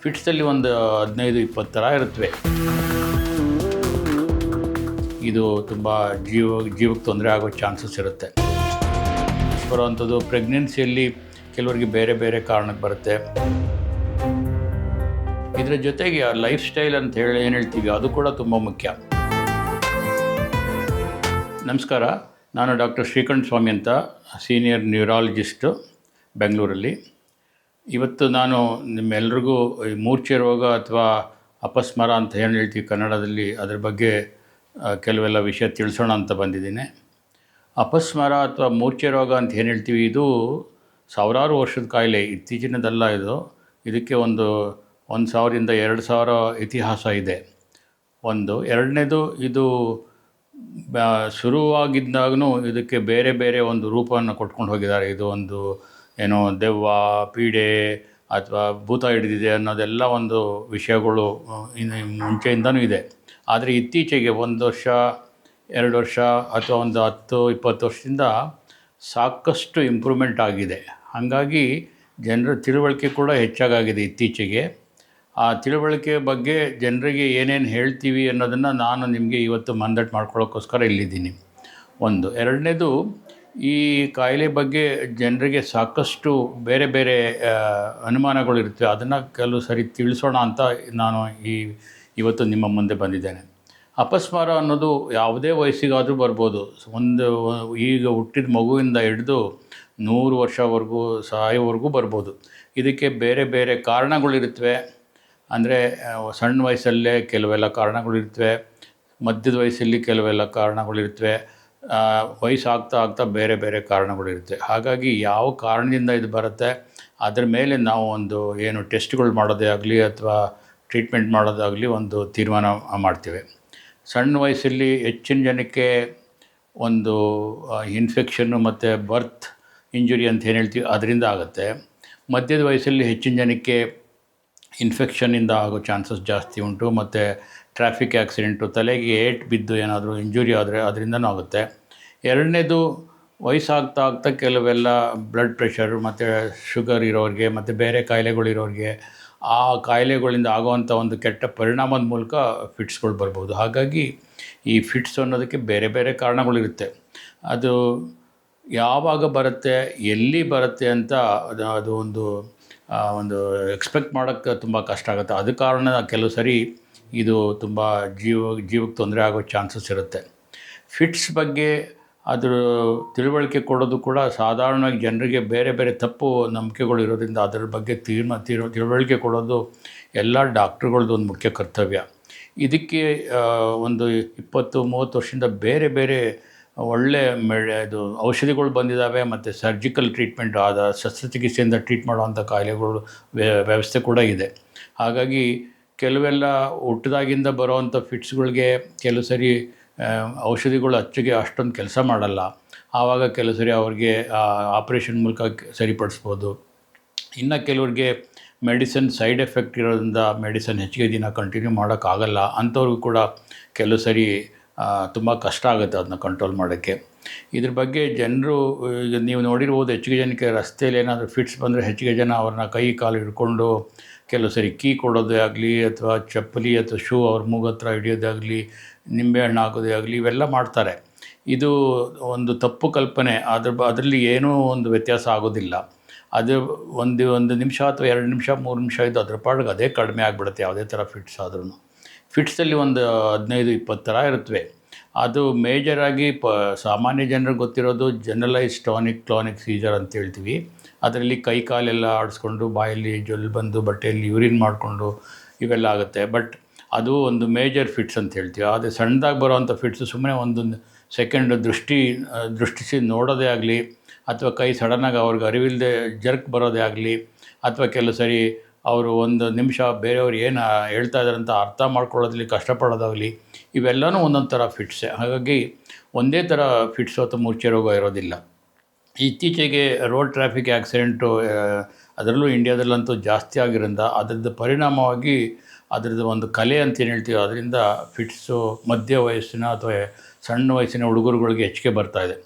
ಫಿಟ್ಸಲ್ಲಿ ಒಂದು 15-20 ಥರ ಇರುತ್ತವೆ. ಇದು ತುಂಬ ಜೀವಕ್ಕೆ ತೊಂದರೆ ಆಗೋ ಚಾನ್ಸಸ್ ಇರುತ್ತೆ. ಬರುವಂಥದ್ದು ಪ್ರೆಗ್ನೆನ್ಸಿಯಲ್ಲಿ ಕೆಲವರಿಗೆ ಬೇರೆ ಬೇರೆ ಕಾರಣಕ್ಕೆ ಬರುತ್ತೆ. ಇದರ ಜೊತೆಗೆ ಲೈಫ್ ಸ್ಟೈಲ್ ಅಂತ ಹೇಳಿ ಏನು ಹೇಳ್ತೀವಿ ಅದು ಕೂಡ ತುಂಬ ಮುಖ್ಯ. ನಮಸ್ಕಾರ, ನಾನು ಡಾಕ್ಟರ್ ಶ್ರೀಕಂಠ ಸ್ವಾಮಿ ಅಂತ, ಸೀನಿಯರ್ ನ್ಯೂರಾಲಜಿಸ್ಟು ಬೆಂಗಳೂರಲ್ಲಿ. ಇವತ್ತು ನಾನು ನಿಮ್ಮೆಲ್ರಿಗೂ ಮೂರ್ಛೆ ರೋಗ ಅಥವಾ ಅಪಸ್ಮಾರ ಅಂತ ಏನು ಹೇಳ್ತೀವಿ ಕನ್ನಡದಲ್ಲಿ, ಅದರ ಬಗ್ಗೆ ಕೆಲವೆಲ್ಲ ವಿಷಯ ತಿಳಿಸೋಣ ಅಂತ ಬಂದಿದ್ದೀನಿ. ಅಪಸ್ಮಾರ ಅಥವಾ ಮೂರ್ಛೆ ರೋಗ ಅಂತ ಏನು ಹೇಳ್ತೀವಿ, ಇದು ಸಾವಿರಾರು ವರ್ಷದ ಕಾಯಿಲೆ, ಇತ್ತೀಚಿನದಲ್ಲ. ಇದಕ್ಕೆ ಒಂದು 1000ರಿಂದ 2000 ಇತಿಹಾಸ ಇದೆ. ಎರಡನೇದು, ಇದು ಶುರುವಾಗಿದ್ದಾಗೂ ಇದಕ್ಕೆ ಬೇರೆ ಬೇರೆ ಒಂದು ರೂಪವನ್ನು ಕೊಟ್ಕೊಂಡು ಹೋಗಿದ್ದಾರೆ. ಇದು ಒಂದು ಏನೋ ದೆವ್ವ, ಪೀಡೆ ಅಥವಾ ಭೂತ ಹಿಡಿದಿದೆ ಅನ್ನೋದೆಲ್ಲ ಒಂದು ವಿಷಯಗಳು ಮುಂಚೆಯಿಂದನೂ ಇದೆ. ಆದರೆ ಇತ್ತೀಚೆಗೆ 1 ವರ್ಷ 2 ವರ್ಷ ಅಥವಾ ಒಂದು 10-20 ವರ್ಷದಿಂದ ಸಾಕಷ್ಟು ಇಂಪ್ರೂವ್ಮೆಂಟ್ ಆಗಿದೆ. ಹಾಗಾಗಿ ಜನರ ತಿಳುವಳಿಕೆ ಕೂಡ ಹೆಚ್ಚಾಗಿದೆ ಇತ್ತೀಚೆಗೆ. ಆ ತಿಳುವಳಿಕೆ ಬಗ್ಗೆ ಜನರಿಗೆ ಏನೇನು ಹೇಳ್ತೀವಿ ಅನ್ನೋದನ್ನು ನಾನು ನಿಮಗೆ ಇವತ್ತು ಮಂದಟ್ಟು ಮಾಡ್ಕೊಳ್ಳೋಕ್ಕೋಸ್ಕರ ಇಲ್ಲಿದ್ದೀನಿ. ಎರಡನೇದು, ಈ ಕಾಯಿಲೆ ಬಗ್ಗೆ ಜನರಿಗೆ ಸಾಕಷ್ಟು ಬೇರೆ ಬೇರೆ ಅನುಮಾನಗಳಿರ್ತವೆ. ಅದನ್ನು ಕೆಲವು ಸರಿ ತಿಳಿಸೋಣ ಅಂತ ನಾನು ಇವತ್ತು ನಿಮ್ಮ ಮುಂದೆ ಬಂದಿದ್ದೇನೆ. ಅಪಸ್ಮಾರ ಅನ್ನೋದು ಯಾವುದೇ ವಯಸ್ಸಿಗಾದರೂ ಬರ್ಬೋದು. ಈಗ ಹುಟ್ಟಿದ ಮಗುವಿಂದ ಹಿಡಿದು 100 ವರ್ಷವರೆಗೂ ಸಾಯೋವರೆಗೂ ಬರ್ಬೋದು. ಇದಕ್ಕೆ ಬೇರೆ ಬೇರೆ ಕಾರಣಗಳಿರುತ್ತವೆ. ಅಂದರೆ ಸಣ್ಣ ವಯಸ್ಸಲ್ಲೇ ಕೆಲವೆಲ್ಲ ಕಾರಣಗಳಿರ್ತವೆ, ಮಧ್ಯದ ವಯಸ್ಸಲ್ಲಿ ಕೆಲವೆಲ್ಲ ಕಾರಣಗಳಿರ್ತವೆ, ವಯಸ್ಸಾಗ್ತಾ ಬೇರೆ ಬೇರೆ ಕಾರಣಗಳಿರ್ತವೆ. ಹಾಗಾಗಿ ಯಾವ ಕಾರಣದಿಂದ ಇದು ಬರುತ್ತೆ ಅದರ ಮೇಲೆ ನಾವು ಏನು ಟೆಸ್ಟ್ಗಳು ಮಾಡೋದೇ ಆಗಲಿ ಅಥವಾ ಟ್ರೀಟ್ಮೆಂಟ್ ಮಾಡೋದಾಗಲಿ ಒಂದು ತೀರ್ಮಾನ ಮಾಡ್ತೇವೆ. ಸಣ್ಣ ವಯಸ್ಸಲ್ಲಿ ಹೆಚ್ಚಿನ ಜನಕ್ಕೆ ಇನ್ಫೆಕ್ಷನ್ನು ಮತ್ತು ಬರ್ತ್ ಇಂಜುರಿ ಅಂತ ಏನು ಹೇಳ್ತೀವಿ ಅದರಿಂದ ಆಗುತ್ತೆ. ಮಧ್ಯದ ವಯಸ್ಸಲ್ಲಿ ಹೆಚ್ಚಿನ ಜನಕ್ಕೆ ಇನ್ಫೆಕ್ಷನ್ನಿಂದ ಆಗೋ ಚಾನ್ಸಸ್ ಜಾಸ್ತಿ ಉಂಟು. ಮತ್ತು ಟ್ರಾಫಿಕ್ ಆಕ್ಸಿಡೆಂಟು, ತಲೆಗೆ ಏಟು ಬಿದ್ದು ಏನಾದರೂ ಇಂಜುರಿ ಆದರೆ ಅದರಿಂದನೂ ಆಗುತ್ತೆ. ಎರಡನೇದು, ವಯಸ್ಸಾಗ್ತಾ ಕೆಲವೆಲ್ಲ ಬ್ಲಡ್ ಪ್ರೆಷರು ಮತ್ತು ಶುಗರ್ ಇರೋರಿಗೆ ಮತ್ತು ಬೇರೆ ಕಾಯಿಲೆಗಳಿರೋರಿಗೆ ಆ ಕಾಯಿಲೆಗಳಿಂದ ಆಗುವಂಥ ಒಂದು ಕೆಟ್ಟ ಪರಿಣಾಮದ ಮೂಲಕ ಫಿಟ್ಸ್ಗಳು ಬರ್ಬೋದು. ಹಾಗಾಗಿ ಈ ಫಿಟ್ಸ್ ಅನ್ನೋದಕ್ಕೆ ಬೇರೆ ಬೇರೆ ಕಾರಣಗಳಿರುತ್ತೆ. ಅದು ಯಾವಾಗ ಬರುತ್ತೆ, ಎಲ್ಲಿ ಬರುತ್ತೆ ಅಂತ ಅದು ಒಂದು ಎಕ್ಸ್ಪೆಕ್ಟ್ ಮಾಡೋಕ್ಕೆ ತುಂಬ ಕಷ್ಟ ಆಗುತ್ತೆ. ಅದು ಕಾರಣ ಕೆಲವು ಸರಿ ಇದು ತುಂಬ ಜೀವಕ್ಕೆ ತೊಂದರೆ ಆಗೋ ಚಾನ್ಸಸ್ ಇರುತ್ತೆ. ಫಿಟ್ಸ್ ಬಗ್ಗೆ ಅದರ ತಿಳುವಳಿಕೆ ಕೊಡೋದು ಕೂಡ ಸಾಧಾರಣವಾಗಿ ಜನರಿಗೆ ಬೇರೆ ಬೇರೆ ತಪ್ಪು ನಂಬಿಕೆಗಳು ಇರೋದ್ರಿಂದ ಅದರ ಬಗ್ಗೆ ತಿಳುವಳಿಕೆ ಕೊಡೋದು ಎಲ್ಲ ಡಾಕ್ಟ್ರುಗಳದ್ದು ಒಂದು ಮುಖ್ಯ ಕರ್ತವ್ಯ. ಇದಕ್ಕೆ 20-30 ವರ್ಷದಿಂದ ಬೇರೆ ಬೇರೆ ಒಳ್ಳೆ ಔಷಧಿಗಳು ಬಂದಿದ್ದಾವೆ. ಮತ್ತು ಸರ್ಜಿಕಲ್ ಟ್ರೀಟ್ಮೆಂಟ್ ಆದ ಶಸ್ತ್ರಚಿಕಿತ್ಸೆಯಿಂದ ಟ್ರೀಟ್ ಮಾಡುವಂಥ ಕಾಯಿಲೆಗಳು ವ್ಯವಸ್ಥೆ ಕೂಡ ಇದೆ. ಹಾಗಾಗಿ ಕೆಲವೆಲ್ಲ ಹುಟ್ಟಿದಾಗಿಂದ ಬರೋವಂಥ ಫಿಟ್ಸ್ಗಳಿಗೆ ಕೆಲವು ಸರಿ ಔಷಧಿಗಳು ಅಷ್ಟೊಂದು ಕೆಲಸ ಮಾಡಲ್ಲ. ಆವಾಗ ಕೆಲವು ಸರಿ ಅವ್ರಿಗೆ ಆಪ್ರೇಷನ್ ಮೂಲಕ ಸರಿಪಡಿಸ್ಬೋದು. ಇನ್ನು ಕೆಲವ್ರಿಗೆ ಮೆಡಿಸಿನ್ ಸೈಡ್ ಎಫೆಕ್ಟ್ ಇರೋದ್ರಿಂದ ಮೆಡಿಸಿನ್ ಹೆಚ್ಚಿಗೆ ದಿನ ಕಂಟಿನ್ಯೂ ಮಾಡೋಕ್ಕಾಗಲ್ಲ. ಅಂಥವ್ರಿಗೂ ಕೂಡ ಕೆಲವು ಸರಿ ತುಂಬ ಕಷ್ಟ ಆಗುತ್ತೆ ಅದನ್ನ ಕಂಟ್ರೋಲ್ ಮಾಡೋಕ್ಕೆ. ಇದ್ರ ಬಗ್ಗೆ ಜನರು ಈಗ ನೀವು ನೋಡಿರ್ಬೋದು, ಹೆಚ್ಚಿಗೆ ಜನಕ್ಕೆ ರಸ್ತೆಯಲ್ಲಿ ಏನಾದರೂ ಫಿಟ್ಸ್ ಬಂದರೆ ಹೆಚ್ಚಿಗೆ ಜನ ಅವ್ರನ್ನ ಕೈ ಕಾಲು ಹಿಡ್ಕೊಂಡು ಕೆಲವು ಸರಿ ಕೀ ಕೊಡೋದೇ ಆಗಲಿ ಅಥವಾ ಚಪ್ಪಲಿ ಅಥವಾ ಶೂ ಅವ್ರ ಮೂಗತ್ರ ಹಿಡಿಯೋದಾಗಲಿ, ನಿಂಬೆಹಣ್ಣು ಹಾಕೋದೇ ಆಗಲಿ, ಇವೆಲ್ಲ ಮಾಡ್ತಾರೆ. ಇದು ಒಂದು ತಪ್ಪು ಕಲ್ಪನೆ. ಅದರಲ್ಲಿ ಏನೂ ಒಂದು ವ್ಯತ್ಯಾಸ ಆಗೋದಿಲ್ಲ. ಅದು ಒಂದು ನಿಮಿಷ ಅಥವಾ 2 ನಿಮಿಷ 3 ನಿಮಿಷ ಇದ್ದು ಅದ್ರ ಪಾಡಿಗೆ ಅದೇ ಕಡಿಮೆ ಆಗಿಬಿಡುತ್ತೆ ಯಾವುದೇ ಥರ ಫಿಟ್ಸ್ ಆದ್ರೂ. ಫಿಟ್ಸಲ್ಲಿ 15-20 ಥರ ಇರುತ್ತವೆ. ಅದು ಮೇಜರಾಗಿ ಸಾಮಾನ್ಯ ಜನರಿಗೆ ಗೊತ್ತಿರೋದು ಜನರಲೈಸ್ ಕ್ಲಾನಿಕ್ ಸೀಜರ್ ಅಂತ ಹೇಳ್ತೀವಿ. ಅದರಲ್ಲಿ ಕೈ ಕಾಲೆಲ್ಲ ಆಡಿಸ್ಕೊಂಡು ಬಾಯಲ್ಲಿ ಜೊಲ್ಲು ಬಂದು ಬಟ್ಟೆಯಲ್ಲಿ ಯೂರಿನ್ ಮಾಡಿಕೊಂಡು ಇವೆಲ್ಲ ಆಗುತ್ತೆ. ಬಟ್ ಅದು ಒಂದು ಮೇಜರ್ ಫಿಟ್ಸ್ ಅಂತ ಹೇಳ್ತೀವಿ. ಆದರೆ ಸಣ್ಣದಾಗಿ ಬರೋವಂಥ ಫಿಟ್ಸು ಸುಮ್ಮನೆ 1 ಸೆಕೆಂಡ್ ದೃಷ್ಟಿಸಿ ನೋಡೋದೇ ಆಗಲಿ ಅಥವಾ ಕೈ ಸಡನ್ನಾಗಿ ಅವ್ರಿಗೆ ಅರಿವಿಲ್ಲದೆ ಜರ್ಕ್ ಬರೋದೇ ಆಗಲಿ ಅಥವಾ ಕೆಲವು ಸರಿ ಅವರು 1 ನಿಮಿಷ ಬೇರೆಯವ್ರು ಏನು ಹೇಳ್ತಾ ಇದ್ದಾರೆ ಅಂತ ಅರ್ಥ ಮಾಡ್ಕೊಳ್ಳೋದ್ರಲ್ಲಿ ಕಷ್ಟಪಡೋದಾಗಲಿ, ಇವೆಲ್ಲವೂ ಒಂದೊಂದು ಥರ ಫಿಟ್ಸೆ. ಹಾಗಾಗಿ ಒಂದೇ ಥರ ಫಿಟ್ಸು ಅಥವಾ ಮೂರ್ಛೆ ರೋಗ ಇರೋದಿಲ್ಲ. ಇತ್ತೀಚೆಗೆ ರೋಡ್ ಟ್ರಾಫಿಕ್ ಆಕ್ಸಿಡೆಂಟು ಅದರಲ್ಲೂ ಇಂಡಿಯಾದಲ್ಲಂತೂ ಜಾಸ್ತಿ ಆಗಿರೋದ್ರಿಂದ ಅದರದ್ದು ಪರಿಣಾಮವಾಗಿ ಅದರದ್ದು ಒಂದು ಕಲೆ ಅಂತ ಏನು ಹೇಳ್ತೀವಿ, ಅದರಿಂದ ಫಿಟ್ಸು ಮಧ್ಯ ವಯಸ್ಸಿನ ಅಥವಾ ಸಣ್ಣ ವಯಸ್ಸಿನ ಹುಡುಗರುಗಳಿಗೆ ಹೆಚ್ಚಿಗೆ ಬರ್ತಾಯಿದೆ.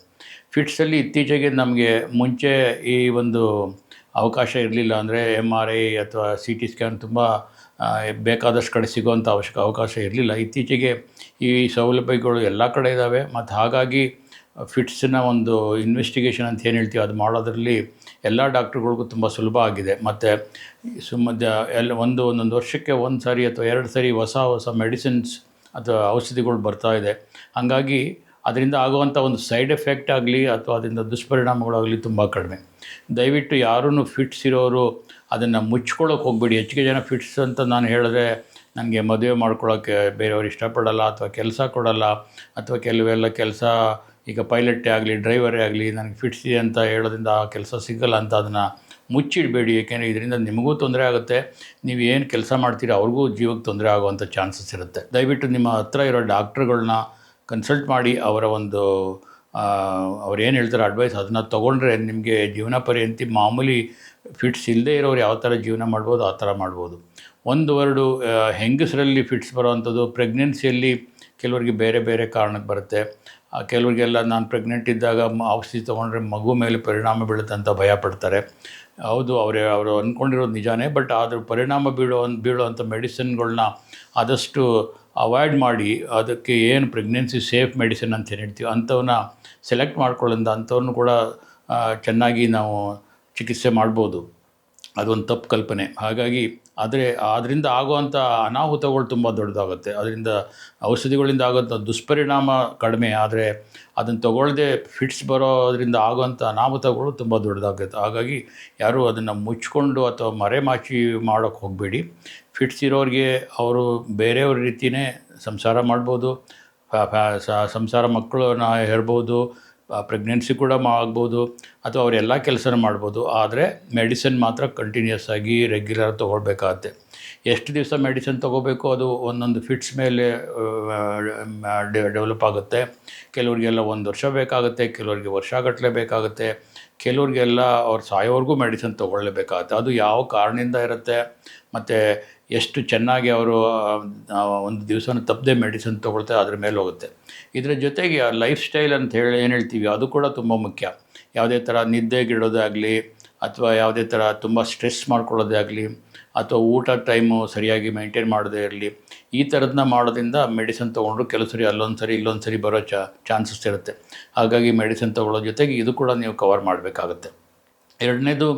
ಫಿಟ್ಸಲ್ಲಿ ಇತ್ತೀಚೆಗೆ ನಮಗೆ ಮುಂಚೆ ಈ ಒಂದು ಅವಕಾಶ ಇರಲಿಲ್ಲ. ಅಂದರೆ MRI ಅಥವಾ CT ಸ್ಕ್ಯಾನ್ ತುಂಬ ಬೇಕಾದಷ್ಟು ಕಡೆ ಸಿಗುವಂಥ ಅವಕಾಶ ಇರಲಿಲ್ಲ. ಇತ್ತೀಚೆಗೆ ಈ ಸೌಲಭ್ಯಗಳು ಎಲ್ಲ ಕಡೆ ಇದ್ದಾವೆ. ಮತ್ತು ಹಾಗಾಗಿ ಫಿಟ್ಸ್ನ ಒಂದು ಇನ್ವೆಸ್ಟಿಗೇಷನ್ ಅಂತ ಏನು ಹೇಳ್ತೀವಿ ಅದು ಮಾಡೋದ್ರಲ್ಲಿ ಎಲ್ಲ ಡಾಕ್ಟ್ರುಗಳಿಗೂ ತುಂಬ ಸುಲಭ ಆಗಿದೆ. ಮತ್ತು ಒಂದೊಂದು ವರ್ಷಕ್ಕೆ 1 ಸಾರಿ ಅಥವಾ 2 ಸಾರಿ ಹೊಸ ಮೆಡಿಸಿನ್ಸ್ ಅಥವಾ ಔಷಧಿಗಳು ಬರ್ತಾ ಇದೆ. ಹಾಗಾಗಿ ಅದರಿಂದ ಆಗುವಂಥ ಒಂದು ಸೈಡ್ ಎಫೆಕ್ಟ್ ಆಗಲಿ ಅಥವಾ ಅದರಿಂದ ದುಷ್ಪರಿಣಾಮಗಳಾಗಲಿ ತುಂಬ ಕಡಿಮೆ. ದಯವಿಟ್ಟು ಯಾರೂ ಫಿಟ್ಸ್ ಇರೋರು ಅದನ್ನು ಮುಚ್ಕೊಳ್ಳೋಕೆ ಹೋಗಬೇಡಿ. ಹೆಚ್ಚಿಗೆ ಜನ ಫಿಟ್ಸ್ ಅಂತ ನಾನು ಹೇಳಿದ್ರೆ ನನಗೆ ಮದುವೆ ಮಾಡ್ಕೊಳ್ಳೋಕ್ಕೆ ಬೇರೆಯವ್ರು ಇಷ್ಟಪಡಲ್ಲ ಅಥವಾ ಕೆಲಸ ಕೊಡಲ್ಲ ಅಥವಾ ಕೆಲವೆಲ್ಲ ಕೆಲಸ ಈಗ ಪೈಲಟ್ಟೇ ಆಗಲಿ ಡ್ರೈವರೇ ಆಗಲಿ ನನಗೆ ಫಿಟ್ಸ್ ಇದೆ ಅಂತ ಹೇಳೋದ್ರಿಂದ ಆ ಕೆಲಸ ಸಿಗಲ್ಲ ಅಂತ ಅದನ್ನು ಮುಚ್ಚಿಡಬೇಡಿ. ಏಕೆಂದರೆ ಇದರಿಂದ ನಿಮಗೂ ತೊಂದರೆ ಆಗುತ್ತೆ, ನೀವು ಏನು ಕೆಲಸ ಮಾಡ್ತೀರಾ ಅವ್ರಿಗೂ ಜೀವಕ್ಕೆ ತೊಂದರೆ ಆಗುವಂಥ ಚಾನ್ಸಸ್ ಇರುತ್ತೆ. ದಯವಿಟ್ಟು ನಿಮ್ಮ ಹತ್ರ ಇರೋ ಡಾಕ್ಟ್ರುಗಳ್ನ ಕನ್ಸಲ್ಟ್ ಮಾಡಿ ಅವರ ಒಂದು ಅವ್ರು ಏನು ಹೇಳ್ತಾರೆ ಅಡ್ವೈಸ್ ಅದನ್ನು ತೊಗೊಂಡ್ರೆ ನಿಮಗೆ ಜೀವನ ಪರ್ಯಂತ ಮಾಮೂಲಿ ಫಿಟ್ಸ್ ಇಲ್ಲದೇ ಇರೋರು ಯಾವ ಥರ ಜೀವನ ಮಾಡ್ಬೋದು ಆ ಥರ ಮಾಡ್ಬೋದು. ಒಂದು ವರ್ಡು ಹೆಂಗಸರಲ್ಲಿ ಫಿಟ್ಸ್ ಬರೋವಂಥದ್ದು ಪ್ರೆಗ್ನೆನ್ಸಿಯಲ್ಲಿ ಕೆಲವರಿಗೆ ಬೇರೆ ಬೇರೆ ಕಾರಣಕ್ಕೆ ಬರುತ್ತೆ. ಕೆಲವರಿಗೆಲ್ಲ ನಾನು ಪ್ರೆಗ್ನೆಂಟ್ ಇದ್ದಾಗ ಔಷಧಿ ತೊಗೊಂಡ್ರೆ ಮಗು ಮೇಲೆ ಪರಿಣಾಮ ಬೀಳುತ್ತೆ ಅಂತ ಭಯಪಡ್ತಾರೆ. ಹೌದು, ಅವರು ಅಂದ್ಕೊಂಡಿರೋದು ನಿಜಾನೇ. ಬಟ್ ಆದರೂ ಪರಿಣಾಮ ಬೀಳುವಂಥ ಮೆಡಿಸಿನ್ಗಳನ್ನ ಆದಷ್ಟು ಅವಾಯ್ಡ್ ಮಾಡಿ ಅದಕ್ಕೆ ಏನು ಪ್ರೆಗ್ನೆನ್ಸಿ ಸೇಫ್ ಮೆಡಿಸಿನ್ ಅಂತ ಏನು ಹೇಳ್ತೀವಿ ಅಂಥವನ್ನ ಸೆಲೆಕ್ಟ್ ಮಾಡ್ಕೊಳ್ಳೋದ್ರಿಂದ ಅಂಥವ್ರನ್ನೂ ಕೂಡ ಚೆನ್ನಾಗಿ ನಾವು ಚಿಕಿತ್ಸೆ ಮಾಡ್ಬೋದು. ಅದೊಂದು ತಪ್ಪು ಕಲ್ಪನೆ. ಹಾಗಾಗಿ ಅದರಿಂದ ಆಗುವಂಥ ಅನಾಹುತಗಳು ತುಂಬ ದೊಡ್ಡದಾಗುತ್ತೆ. ಅದರಿಂದ ಔಷಧಿಗಳಿಂದ ಆಗುವಂಥ ದುಷ್ಪರಿಣಾಮ ಕಡಿಮೆ, ಆದರೆ ಅದನ್ನು ತಗೊಳ್ಳದೆ ಫಿಟ್ಸ್ ಬರೋದರಿಂದ ಆಗುವಂಥ ಅನಾಹುತಗಳು ತುಂಬ ದೊಡ್ಡದಾಗುತ್ತೆ. ಹಾಗಾಗಿ ಯಾರೂ ಅದನ್ನು ಮುಚ್ಚಿಕೊಂಡು ಅಥವಾ ಮರೆಮಾಚಿ ಮಾಡೋಕ್ಕೆ ಹೋಗಬೇಡಿ. ಫಿಟ್ಸ್ ಇರೋರಿಗೆ ಅವರು ಬೇರೆಯವ್ರ ರೀತಿಯೇ ಸಂಸಾರ ಮಾಡ್ಬೋದು, ಸಂಸಾರ ಮಕ್ಕಳನ್ನ ಹೆರ್ಬೋದು, ಪ್ರೆಗ್ನೆನ್ಸಿ ಕೂಡ ಆಗ್ಬೋದು ಅಥವಾ ಅವರೆಲ್ಲ ಕೆಲಸನ ಮಾಡ್ಬೋದು. ಆದರೆ ಮೆಡಿಸಿನ್ ಮಾತ್ರ ಕಂಟಿನ್ಯೂಸ್ ಆಗಿ ರೆಗ್ಯುಲರ್ ತೊಗೊಳ್ಬೇಕಾಗತ್ತೆ. ಎಷ್ಟು ದಿವಸ ಮೆಡಿಸಿನ್ ತೊಗೋಬೇಕು ಅದು ಒಂದೊಂದು ಫಿಟ್ಸ್ ಮೇಲೆ ಡೆವಲಪ್ ಆಗುತ್ತೆ. ಕೆಲವರಿಗೆಲ್ಲ 1 ವರ್ಷ ಬೇಕಾಗುತ್ತೆ, ಕೆಲವರಿಗೆ ವರ್ಷಗಟ್ಟಲೆ ಬೇಕಾಗುತ್ತೆ, ಕೆಲವರಿಗೆಲ್ಲ ಅವ್ರು ಸಾಯೋವರೆಗೂ ಮೆಡಿಸಿನ್ ತೊಗೊಳ್ಳೇಬೇಕಾಗತ್ತೆ. ಅದು ಯಾವ ಕಾರಣದಿಂದ ಇರುತ್ತೆ ಮತ್ತು ಎಷ್ಟು ಚೆನ್ನಾಗಿ ಅವರು ಒಂದು ದಿವಸನ ತಪ್ಪದೆ ಮೆಡಿಸಿನ್ ತೊಗೊಳ್ತಾರೆ ಅದ್ರ ಮೇಲೆ ಹೋಗುತ್ತೆ. ಇದರ ಜೊತೆಗೆ ಲೈಫ್ ಸ್ಟೈಲ್ ಅಂತ ಏನು ಹೇಳ್ತೀವಿ ಅದು ಕೂಡ ತುಂಬ ಮುಖ್ಯ. ಯಾವುದೇ ಥರ ನಿದ್ದೆಗಿಡೋದೇ ಆಗಲಿ ಅಥವಾ ಯಾವುದೇ ಥರ ತುಂಬ ಸ್ಟ್ರೆಸ್ ಮಾಡ್ಕೊಳ್ಳೋದೇ ಆಗಲಿ ಅಥವಾ ಊಟ ಟೈಮು ಸರಿಯಾಗಿ ಮೇಂಟೈನ್ ಮಾಡದೇ ಇರಲಿ, ಈ ಥರದನ್ನ ಮಾಡೋದ್ರಿಂದ ಮೆಡಿಸಿನ್ ತೊಗೊಂಡ್ರು ಕೆಲವು ಸರಿ ಅಲ್ಲೊಂದು ಸರಿ ಇಲ್ಲೊಂದು ಸರಿ ಬರೋ ಚಾನ್ಸಸ್ ಇರುತ್ತೆ. ಹಾಗಾಗಿ ಮೆಡಿಸಿನ್ ತೊಗೊಳ್ಳೋ ಜೊತೆಗೆ ಇದು ಕೂಡ ನೀವು ಕವರ್ ಮಾಡಬೇಕಾಗುತ್ತೆ. ಎರಡನೇದು,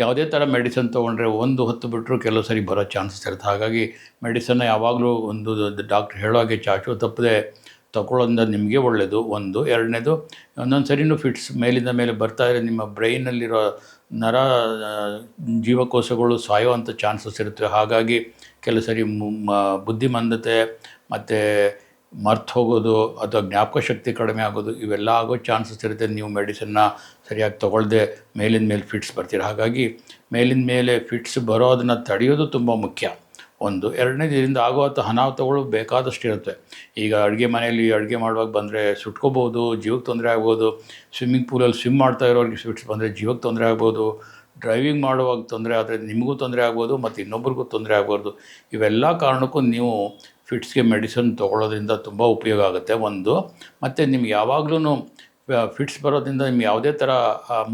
ಯಾವುದೇ ಥರ ಮೆಡಿಸಿನ್ ತೊಗೊಂಡ್ರೆ ಒಂದು ಹೊತ್ತು ಬಿಟ್ಟರು ಕೆಲವು ಸರಿ ಬರೋ ಚಾನ್ಸಸ್ ಇರುತ್ತೆ. ಹಾಗಾಗಿ ಮೆಡಿಸನ್ನ ಯಾವಾಗಲೂ ಒಂದು ಡಾಕ್ಟ್ರ್ ಹೇಳೋ ಹಾಗೆ ಚಾಚು ತಪ್ಪದೆ ತಗೊಳ್ಳೋದ್ರಿಂದ ನಿಮಗೆ ಒಳ್ಳೆಯದು ಒಂದು. ಎರಡನೇದು, ಒಂದೊಂದು ಸರಿನೂ ಫಿಟ್ಸ್ ಮೇಲಿಂದ ಮೇಲೆ ಬರ್ತಾಯಿದ್ರೆ ನಿಮ್ಮ ಬ್ರೈನಲ್ಲಿರೋ ನರ ಜೀವಕೋಶಗಳು ಸಾಯುವಂಥ ಚಾನ್ಸಸ್ ಇರುತ್ತೆ. ಹಾಗಾಗಿ ಕೆಲವು ಸರಿ ಬುದ್ಧಿಮಂದತೆ ಮತ್ತು ಮರ್ತು ಹೋಗೋದು ಅಥವಾ ಜ್ಞಾಪಕ ಶಕ್ತಿ ಕಡಿಮೆ ಆಗೋದು ಇವೆಲ್ಲ ಆಗೋ ಚಾನ್ಸಸ್ ಇರುತ್ತೆ ನೀವು ಮೆಡಿಸಿನ್ನ ಸರಿಯಾಗಿ ತೊಗೊಳ್ಳದೆ ಮೇಲಿಂದ ಮೇಲೆ ಫಿಟ್ಸ್ ಬರ್ತೀರ. ಹಾಗಾಗಿ ಮೇಲಿಂದ ಮೇಲೆ ಫಿಟ್ಸ್ ಬರೋದನ್ನು ತಡೆಯೋದು ತುಂಬ ಮುಖ್ಯ ಒಂದು. ಎರಡನೇದು, ಇದರಿಂದ ಆಗುವಂಥ ಅನಾಹುತಗಳು ಬೇಕಾದಷ್ಟು ಇರುತ್ತೆ. ಈಗ ಅಡುಗೆ ಮನೆಯಲ್ಲಿ ಅಡುಗೆ ಮಾಡುವಾಗ ಬಂದರೆ ಸುಟ್ಕೋಬೋದು, ಜೀವಕ್ಕೆ ತೊಂದರೆ ಆಗ್ಬೋದು. ಸ್ವಿಮ್ಮಿಂಗ್ ಪೂಲಲ್ಲಿ ಸ್ವಿಮ್ ಮಾಡ್ತಾ ಇರೋರಿಗೆ ಫಿಟ್ಸ್ ಬಂದರೆ ಜೀವಕ್ಕೆ ತೊಂದರೆ ಆಗ್ಬೋದು. ಡ್ರೈವಿಂಗ್ ಮಾಡುವಾಗ ತೊಂದರೆ ಆದರೆ ನಿಮಗೂ ತೊಂದರೆ ಆಗ್ಬೋದು ಮತ್ತು ಇನ್ನೊಬ್ರಿಗೂ ತೊಂದರೆ ಆಗ್ಬಾರ್ದು. ಇವೆಲ್ಲ ಕಾರಣಕ್ಕೂ ನೀವು ಫಿಟ್ಸ್ಗೆ ಮೆಡಿಸಿನ್ ತೊಗೊಳ್ಳೋದ್ರಿಂದ ತುಂಬ ಉಪಯೋಗ ಆಗುತ್ತೆ ಒಂದು. ಮತ್ತು ನಿಮ್ಗೆ ಯಾವಾಗಲೂ ಫಿಟ್ಸ್ ಬರೋದ್ರಿಂದ ನಿಮ್ಗೆ ಯಾವುದೇ ಥರ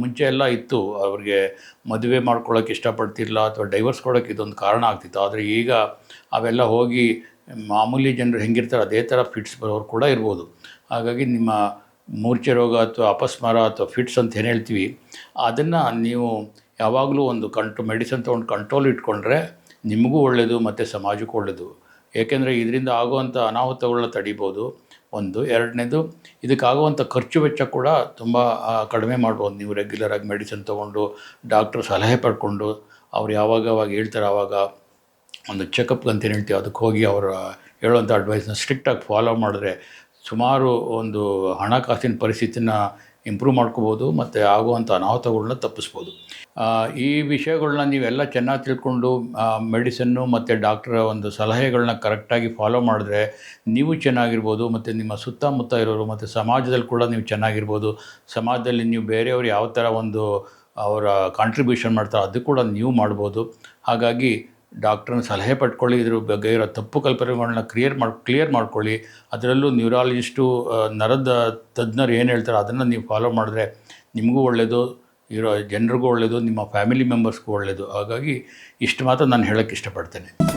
ಮುಂಚೆ ಎಲ್ಲ ಇತ್ತು, ಅವ್ರಿಗೆ ಮದುವೆ ಮಾಡ್ಕೊಳ್ಳೋಕೆ ಇಷ್ಟಪಡ್ತಿರಲಿಲ್ಲ ಅಥವಾ ಡೈವರ್ಸ್ ಕೊಡೋಕ್ಕೆ ಇದೊಂದು ಕಾರಣ ಆಗ್ತಿತ್ತು. ಆದರೆ ಈಗ ಅವೆಲ್ಲ ಹೋಗಿ ಮಾಮೂಲಿ ಜನರು ಹೆಂಗಿರ್ತಾರೆ ಅದೇ ಥರ ಫಿಟ್ಸ್ ಬರೋರು ಕೂಡ ಇರ್ಬೋದು. ಹಾಗಾಗಿ ನಿಮ್ಮ ಮೂರ್ಛೆ ರೋಗ ಅಥವಾ ಅಪಸ್ಮಾರ ಅಥವಾ ಫಿಟ್ಸ್ ಅಂತ ಏನು ಹೇಳ್ತೀವಿ ಅದನ್ನು ನೀವು ಯಾವಾಗಲೂ ಒಂದು ಮೆಡಿಸಿನ್ ತೊಗೊಂಡು ಕಂಟ್ರೋಲ್ ಇಟ್ಕೊಂಡ್ರೆ ನಿಮಗೂ ಒಳ್ಳೆಯದು ಮತ್ತು ಸಮಾಜಕ್ಕೂ ಒಳ್ಳೆಯದು. ಏಕೆಂದರೆ ಇದರಿಂದ ಆಗುವಂಥ ಅನಾಹುತಗಳನ್ನ ತಡಿಬೋದು ಒಂದು. ಎರಡನೇದು, ಇದಕ್ಕಾಗುವಂಥ ಖರ್ಚು ವೆಚ್ಚ ಕೂಡ ತುಂಬ ಕಡಿಮೆ ಮಾಡ್ಬೋದು ನೀವು ರೆಗ್ಯುಲರಾಗಿ ಮೆಡಿಸಿನ್ ತೊಗೊಂಡು ಡಾಕ್ಟ್ರ್ ಸಲಹೆ ಪಡ್ಕೊಂಡು ಅವ್ರು ಯಾವಾಗ ಹೇಳ್ತಾರೆ ಆವಾಗ ಒಂದು ಚೆಕಪ್ ಅಂತ ಹೇಳ್ತೀವಿ ಅದಕ್ಕೆ ಹೋಗಿ ಅವರು ಹೇಳುವಂಥ ಅಡ್ವೈಸ್ನ ಸ್ಟ್ರಿಕ್ಟಾಗಿ ಫಾಲೋ ಮಾಡಿದ್ರೆ ಸುಮಾರು ಒಂದು ಹಣಕಾಸಿನ ಪರಿಸ್ಥಿತಿನ ಇಂಪ್ರೂವ್ ಮಾಡ್ಕೋಬೋದು ಮತ್ತು ಆಗುವಂಥ ಅನಾಹುತಗಳನ್ನ ತಪ್ಪಿಸ್ಬೋದು. ಈ ವಿಷಯಗಳನ್ನ ನೀವೆಲ್ಲ ಚೆನ್ನಾಗಿ ತಿಳ್ಕೊಂಡು ಮೆಡಿಸನ್ನು ಮತ್ತು ಡಾಕ್ಟ್ರ ಒಂದು ಸಲಹೆಗಳನ್ನ ಕರೆಕ್ಟಾಗಿ ಫಾಲೋ ಮಾಡಿದ್ರೆ ನೀವು ಚೆನ್ನಾಗಿರ್ಬೋದು ಮತ್ತು ನಿಮ್ಮ ಸುತ್ತಮುತ್ತ ಇರೋರು ಮತ್ತು ಸಮಾಜದಲ್ಲಿ ಕೂಡ ನೀವು ಚೆನ್ನಾಗಿರ್ಬೋದು. ಸಮಾಜದಲ್ಲಿ ನೀವು ಬೇರೆಯವರು ಯಾವ ಥರ ಒಂದು ಅವರ ಕಾಂಟ್ರಿಬ್ಯೂಷನ್ ಮಾಡ್ತಾರೆ ಅದು ಕೂಡ ನೀವು ಮಾಡ್ಬೋದು. ಹಾಗಾಗಿ ಡಾಕ್ಟ್ರನ್ನ ಸಲಹೆ ಪಡ್ಕೊಳ್ಳಿ, ಇದ್ರ ಬಗ್ಗೆ ಇರೋ ತಪ್ಪು ಕಲ್ಪನೆಗಳನ್ನ ಕ್ಲಿಯರ್ ಮಾಡ್ಕೊಳ್ಳಿ. ಅದರಲ್ಲೂ ನ್ಯೂರಾಲಜಿಸ್ಟು ನರದ ತಜ್ಞರು ಏನು ಹೇಳ್ತಾರೆ ಅದನ್ನು ನೀವು ಫಾಲೋ ಮಾಡಿದ್ರೆ ನಿಮಗೂ ಒಳ್ಳೆಯದು, ಇರೋ ಜನರಿಗೂ ಒಳ್ಳೆಯದು, ನಿಮ್ಮ ಫ್ಯಾಮಿಲಿ ಮೆಂಬರ್ಸ್ಗೂ ಒಳ್ಳೆಯದು. ಹಾಗಾಗಿ ಇಷ್ಟು ಮಾತ್ರ ನಾನು ಹೇಳೋಕ್ಕೆ ಇಷ್ಟಪಡ್ತೇನೆ.